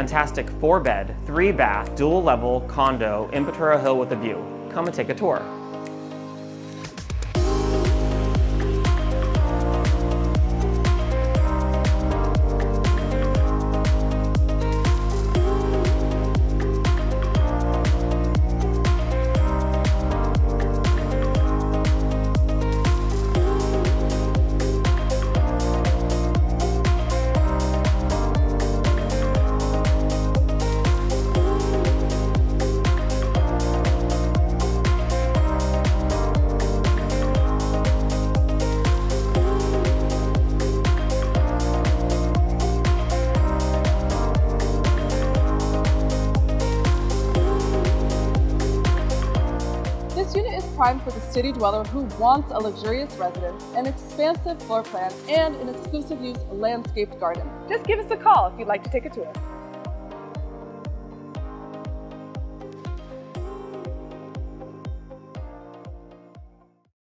fantastic 4-bed, 3-bath, dual-level condo in Potrero Hill with a view. Come and take a tour. This unit is primed for the city dweller who wants a luxurious residence, an expansive floor plan, and an exclusive use landscaped garden. Just give us a call if you'd like to take a tour.